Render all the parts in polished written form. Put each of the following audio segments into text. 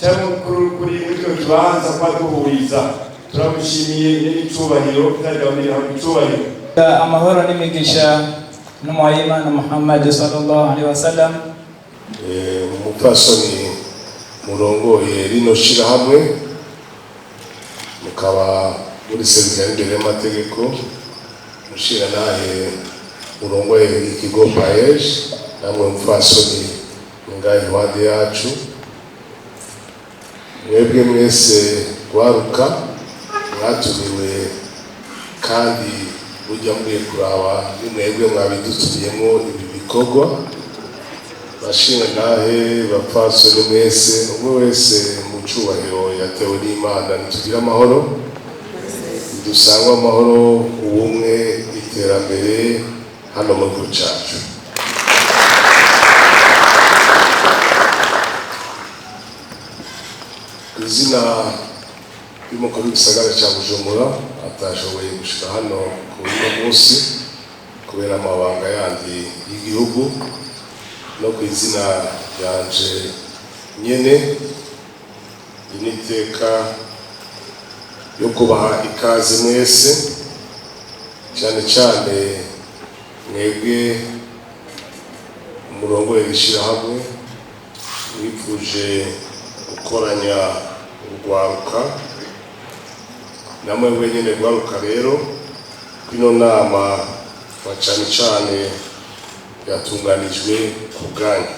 cyangwa kuri icyo kibanza kwaduhuriza turamushimiye n'icubahiro kandi icubahiro amahoro n'imigisha n'umuhayimana Muhammad sallallahu alaihi wasallam. Umupfasoni murongoye rino shirahamwe mukaba muri serikali imbere y'amategeko mushira nahe murongoye ikigo paesh namwe umupfasoni ngahe wade yacu mwebwe mwese waruka mwatumiwe kandi ujya muri kuraba nimwebwe mwabidutuyemo ibi bikorwa bashimwe nahe bapfasoni mwese umwe wese mu cubahiro yatewe n'Imana nitugira amahoro dusangwa amahoro ubumwe iterambere hano mu gihugu cyacu. Izina y'umukuru w'igisagara cya Bujumbura atashoboye gushika hano ku uno munsi kubera amabanga yandi y'igihugu no ku izina yanje nyene initeka yo kubaha ikaze mwese cyane cyane mwebwe umurongo w'ishirahamwe wifuje gukoranya urwaruka namwe wenyene rwaruka rero kwino nama cyane cyane yatunganijwe ku bwanyu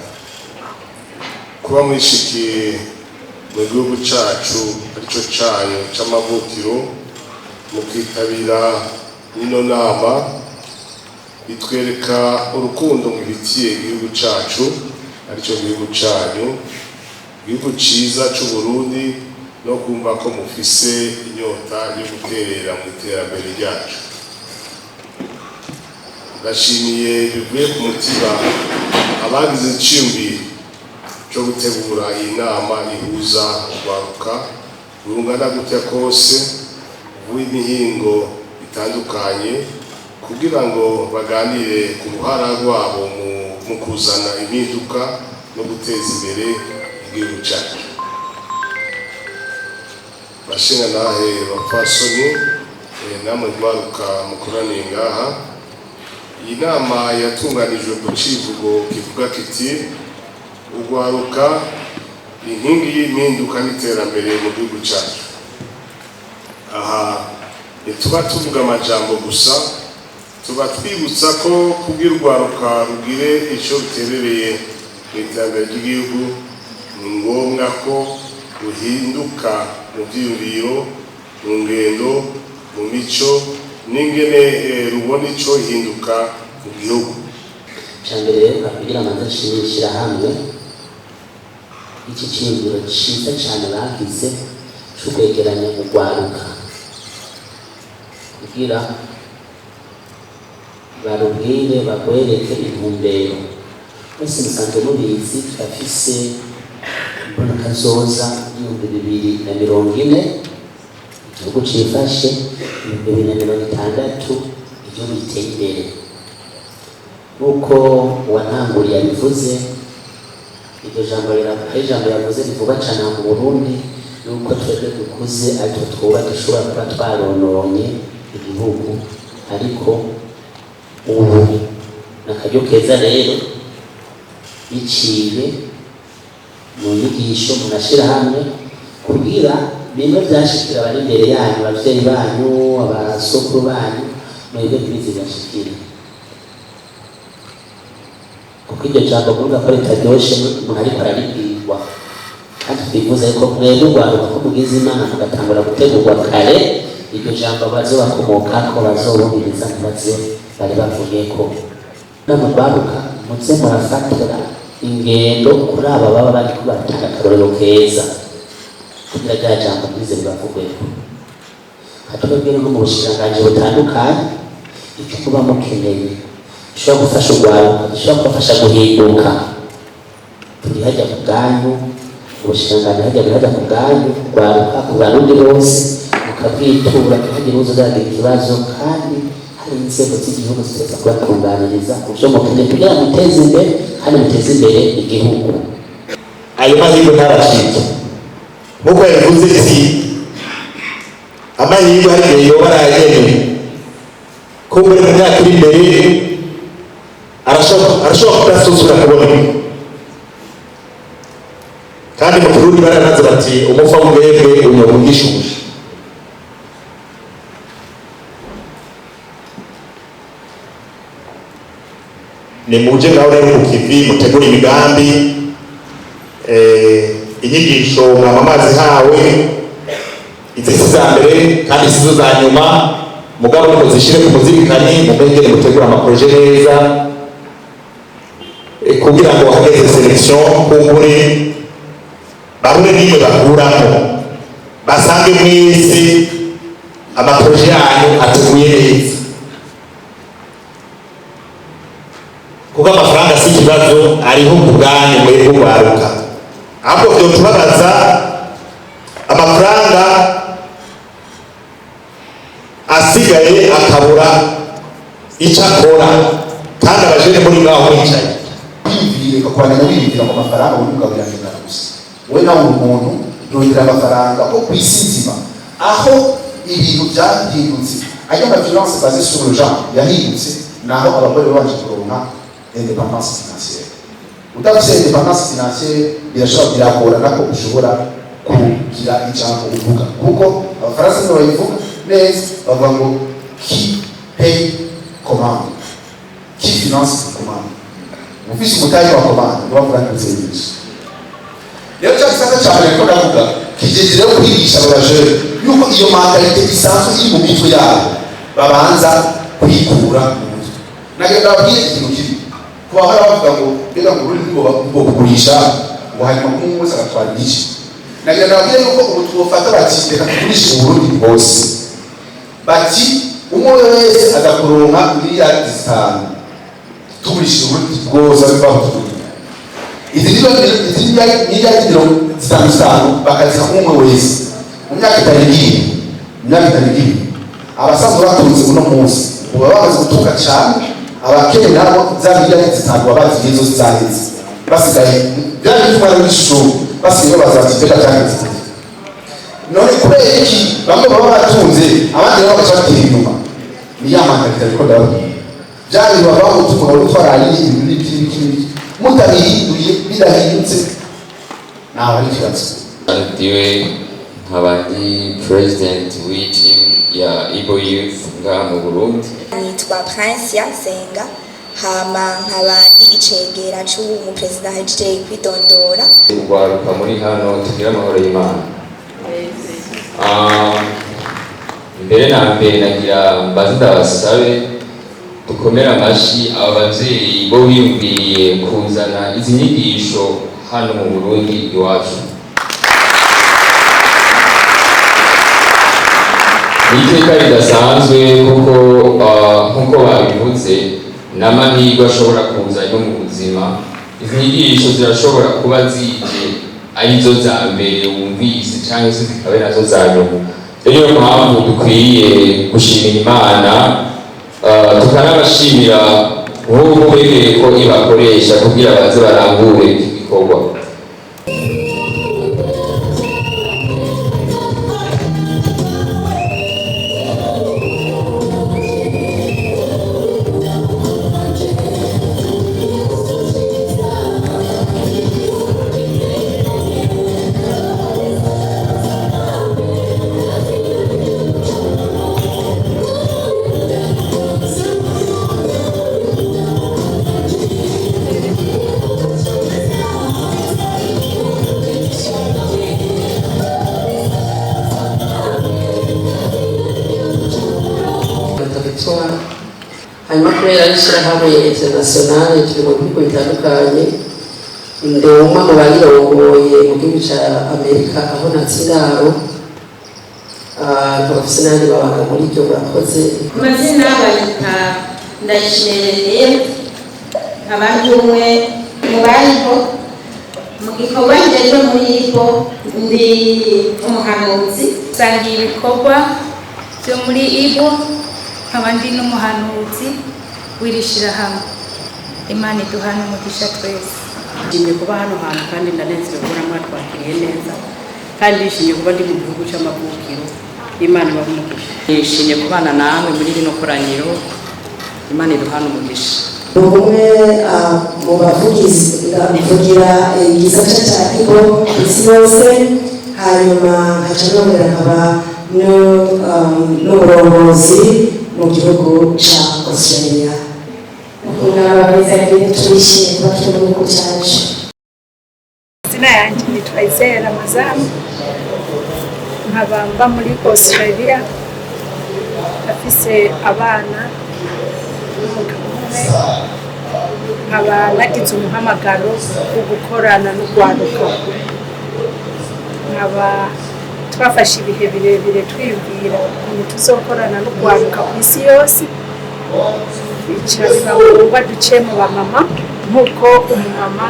kuba mwishikiye mu gihugu cyacu aricyo cyanyu cy'amavukiro mu kwitabira ino nama bitwereka urukundo mubitiye igihugu cyacu aricyo gihugu cyanyu igihugu cyiza cy'u Burundi no kumva ko mufise inyota yo guterera mu iterambere ryacu. Ndashimiye bivuye ku mutima abagize iciyumviro cyo gutegura iyi nama ihuza urwaruka rungana gutya kose w'imihingo itandukanye kugira ngo baganire ku ruhara rwabo mu kuzana impinduka no guteza imbere igihugu cyacu. Bashimwe nahe bapfasoni namwe rwaruka mukoraniye ngaha. Iyi nama yatunganijwe ku civugo kivuga kiti urwaruka inkingi y'impinduka n'iterambere mu gihugu cyacu. Aha tuba tuvuga amajambo gusa, tuba twibutsa ko kugira urwaruka rugire icyo ruterereye mu iterambere ry'igihugu ni ngombwa ko ruhinduka mu byiyumviro, mu ngendo, mu mico n'ingene rubona icyo hinduka mu gihugu. Cyambere rero kugira ngo ndashimishira hamwe iki cyiyumviro cyiza cyane bagize cyo kwegeranya urwaruka kugira barubwire bakwereke intumbero. Mwese musanzwe mubizi turafise mbona kazoza 2040 igihugu cifashe 2060 igihugu giteye imbere nk'uko uwantanguriye yabivuze. Iryo jambo yavuze rivuga cyane mu Burundi nuko twebwe dukuze ariko twuba dushobora kuba twarononye igihugu, ariko ubu nakaryo keza rero biciye mu nyigisho munashira hamwe kugira bimwe byashikira abari imbere yanyu, abavyeyi banyu, abasokuru banyu, mwebwe bizi byashikira. Kuko iryo jambo kuvuga ko ritaryoshe umuntu ariko araribwirwa, kandi twifuza ko mwebwe urwaruka ko mugize Imana mugatangura gutegurwa kare iryo jambo bazobakomokako bazobumiriza ntibazo bari bavuye ko n'amubaruka muze murafatira ingendo kuri aba baba bari kubatanga akarorero keza kugira rya jambo mwize ribavugweko. Hatwebwere no mu bushikiranganji butandukanye icyo kuba mukeneye gishobora gufasha urwaruka, gishobora kubafasha guhinduka. Turi hajya ku bwanyu, ubushikiranganji hajya ku bwanyu, urwaruka ku barundi bose mukabwitura ntihagire uzagira ikibazo, kandi hari inzego z'igihugu ziteza kubatunganiriza kubyo mukeneye kugira ngo muteze imbere kandi muteze imbere igihugu. Ayo mahirwe ntabashike nk'uko yabivuze ati amahirwe hari igihe yoba arayagenewe ko muri mu myaka iri imbere arashobora kudasuzura kuboneka. Kandi mu Burundi baranaze bati umufa w'ubwebwe unyobwa ugishuje. Ni muje ngaho rero ku kivi mutegura imigambi inyigisho mwamamazi hawe izisi za mbere kandi sizo za nyuma mugabo niko zishire ku muzirikani mumengere mutegura amaproje neza kugira ngo hageze selection kumbure bahure niyo bakuramo basange mwese amaproje yanyu ateguye neza, kuko amafaranga si ikibazo ariho ku bwanyu mwebwe mwaruka. Ahubwo byo tubabaza amafaranga asigaye akabura icyo akora kandi abajene muri ngaho mwicaye bibwiye kwandika wibwira mu mafaranga urugabirana gusa. We nawe umuntu yongera amafaranga ko kwisizima aho ibintu byahindutse ayo finance basée sur le genre yahindutse naho abagore baje kuronka indépendance financière. Udafite indépendance financière birashobora biragorana ko ushobora kugira ijambo uvuga, kuko abafaransa nibo bayivuga neza bavuga ngo qui paye commande, qui finance commande. Ufise umutayi wa commande bavuga n'inzego. Rero cyangwa cyane ko ndavuga kijeje rero kwigisha abajene yuko iyo mentalite isanzwe iri mu mitwe yabo babanza kwikura mu mutwe. Nagenda babwiye ikintu kibi kuba bavuga ngo mbega ngo uri ngo kugurisha ngo hanyuma nk'umunsi agatwara iki. Nagenda babwiye yuko ubu tubafata bati reka tugurishe Burundi bwose, bati umwe wese agakuronka miliyari 5 tugurishe Burundi bwose bivaho izi miliyari 5 bakaziha umwe wese mu myaka itari abasanzwe batunze uno munsi uba bamaze gutuka cyane. Abakene nabo za miliyari 5 babazi izo zaheze basigaye byari bitwara n'ishusho basigaye bazatiteka cyane. None kubera iki bamwe baba batunze abandi baba bacatira inyuma ni yamantakira ariko ndavuga byari babaho tukora utwara ibintu mutabihinduye bidahindutse naho ari kibazo. Ndiwe nk'abandi president w'iteam ya Igbo Youth nga mu Burundi. Nitwa Prince Yasenga hama nk'abandi icegera c'umu president hejeje kwidondora. Urwaruka muri hano tugira amahoro y'Imana. Mbere na mbere nagira mbaze ndabasabe dukomera amashi abavyeyi bo biyumviriye kuzana izi nyigisho hano mu Burundi iwacu. Iteka ridasanzwe kuko nkuko babivuze n'amahirwe ashobora kuza no mu buzima. Izi nyigisho zirashobora kuba zije arizo za mbere wumvise cyangwa se zikabe nazo za nyuma. Niyo mpamvu dukwiye gushimira Imana tukanabashimira nk'uko bemeye ko ibakoresha kugira baze barangure iki gikorwa. hanyuma kubera ishyirahamwe internationale turi mu bihugu bitandukanye, ndi umwe mu barirongoye mu gihugu cya Amerika aho natsindaro nkabafise n'abandi babanga muri ibyo murakoze. Amazina bayita Ndayishimiye abandi umwe mu bariho mu gikorwa njejwe muri Igbo ndi umuhanuzi sangiye ibikorwa byo muri Igbo abandi n'umuhanuzi wirishira hamwe. Imana iduhana umugisha twese. Ngiye kuba hano hantu kandi ndanezerewe kubona mwatwakiriye neza kandi nishimiye kuba ndi mu gihugu cy'amavukiro. Imana ibamumugisha. Nishimiye kubana namwe muri rino koraniro. Imana iduhana umugisha. Umwe mu bavugizi bavugira igisata cya Ibo isi yose, hanyuma haca nongera nkaba n'umurongozi mu gihugu cya Australia. N'ababeza rero turishimye kuba turi mu gihugu cyacu. Izina yanjye nitwa Isaiah Ramazan, nkaba mba muri Australia, afise abana n'umugabo umwe, nkaba nagize umuhamagaro wo gukorana n'urwaruka, nkaba twafashe ibihe birebire twiyumvira ukuntu tuzokorana n'urwaruka ku isi yose, bicara ngombwa duce mu bamama nk'uko umumama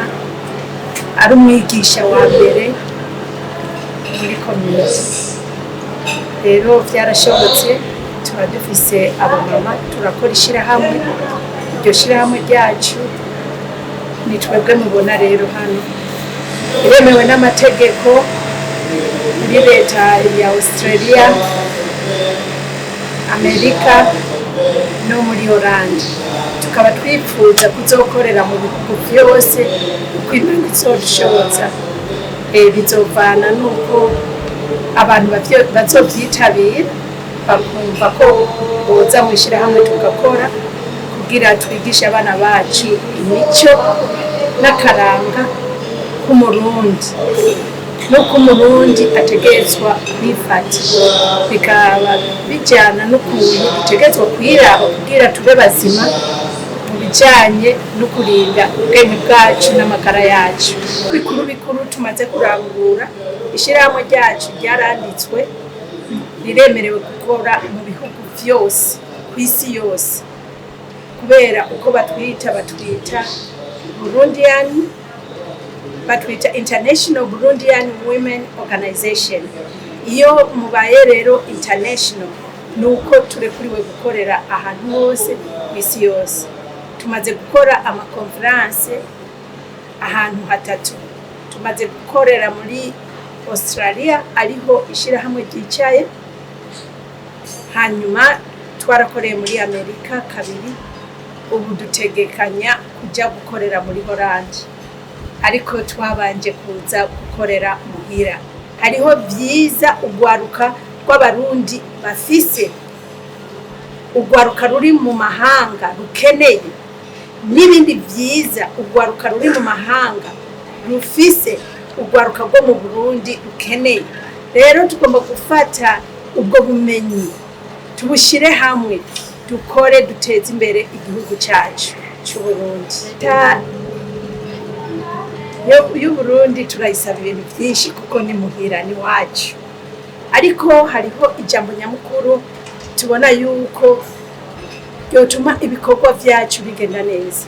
ari umwigisha wa mbere muri community. Rero byarashobotse, tuba dufise abamama turakora ishyirahamwe. Iryo shyirahamwe ryacu ni twebwe mubona rero hano, iremewe n'amategeko muri leta ya Australia, Amerika no muri Hollande. Tukaba twifuza kuzokorera mu bihugu byose uko Imana izobishobotsa. Bizovana nuko abantu bazovyitabira bakumva ko boza mu ishyirahamwe tugakora, kugira twigishe abana bacu imico n'akaranga k'umurundi nuko umurundi ategetswa kwifata, bikaba bijyana n'ukuntu dutegetswa kwiraba kugira tube bazima mu bijyanye no kurinda ubwenge bwacu n'amagara yacu. Bikuru bikuru tumaze kurangura, ishyirahamwe ryacu ryaranditswe, riremerewe gukora mu bihugu byose ku isi yose, kubera uko batwita Burundian, batwita International Burundian Women Organization. Iyo mubaye rero international, nuko turekuriwe gukorera ahantu hose ku isi yose. Tumaze gukora amakonferanse ahantu hatatu. Tumaze gukorera muri Australia, ariho ishyirahamwe ryicaye, hanyuma twarakoreye muri Amerika kabiri, ubu dutegekanya kujya gukorera muri Hollande, ariko twabanje kuza gukorera muhira. Hariho byiza urwaruka rw'abarundi bafise, urwaruka ruri mu mahanga rukeneye, n'ibindi byiza urwaruka ruri mu mahanga rufise, urwaruka rwo mu Burundi rukeneye. Rero tugomba gufata ubwo bumenyi tubushyire hamwe, dukore duteze imbere igihugu cyacu cy'u Burundi. y'Uburundi turayisaba ibintu byinshi kuko ni muhira ni wacu, ariko hariho ijambo nyamukuru tubona yuko yotuma ibikorwa byacu bigenda neza,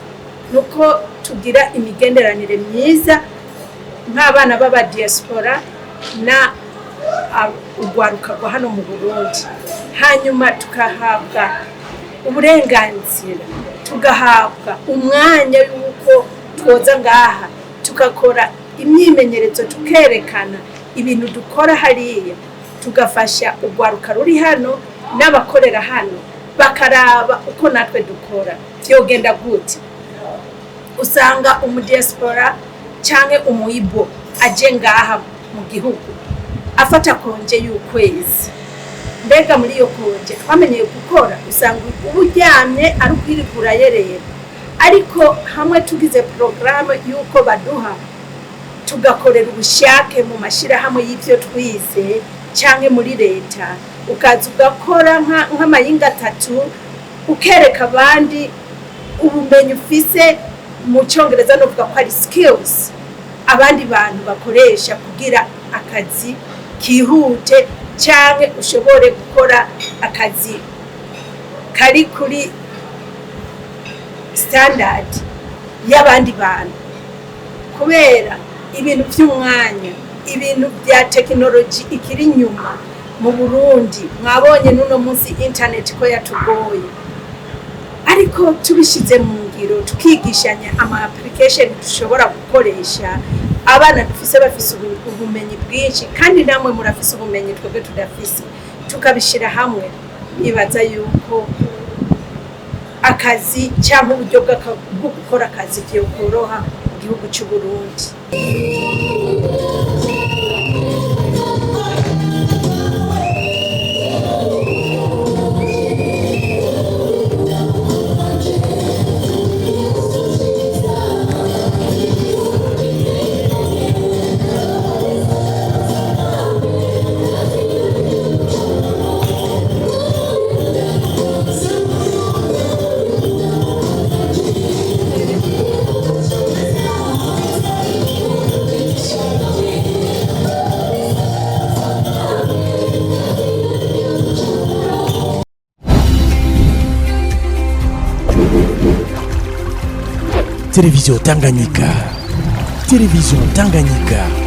nuko tugira imigenderanire myiza nk'abana b'aba diaspora na urwaruka rwa hano mu Burundi, hanyuma tugahabwa uburenganzira, tugahabwa umwanya yuko twoza ngaha tugakora imyimenyerezo, tukerekana ibintu dukora hariya, tugafasha urwaruka ruri hano n'abakorera hano, bakaraba uko natwe dukora byogenda gute. Usanga umudiaspora cyangwa umuibo aje ngaha mu gihugu afata konje y'ukwezi, mbega muri iyo konje twamenyeye gukora, usanga uburyamye ari kwirigura yerera, ariko hamwe tugize porogaramu y'uko baduha tugakorera ubushake mu mashyirahamwe y'ibyo twize cyangwa muri leta, ukaza ugakora nk'amayinga 3 ukereka abandi ubumenyi ufise, mu cyongereza novuga ko ari skills abandi bantu bakoresha kugira akazi kihute, cyangwa ushobore gukora akazi kari kuri standard y'abandi bantu, kubera ibintu by'umwanya, ibintu bya tekinoloji ikiri nyuma mu Burundi. Mwabonye nuno munsi internet ko yatugoye, ariko tubishize mu ngiro tukigishanya ama application dushobora gukoresha, abana dufise bafise ubumenyi bwinshi kandi namwe murafise ubumenyi twebwe tudafise tukabishira hamwe nibaza yuko akazi cyangwa uburyo bwo gukora akazi byo koroha mu gihugu cy'u Burundi. Télévision Tanganyika. Télévision Tanganyika.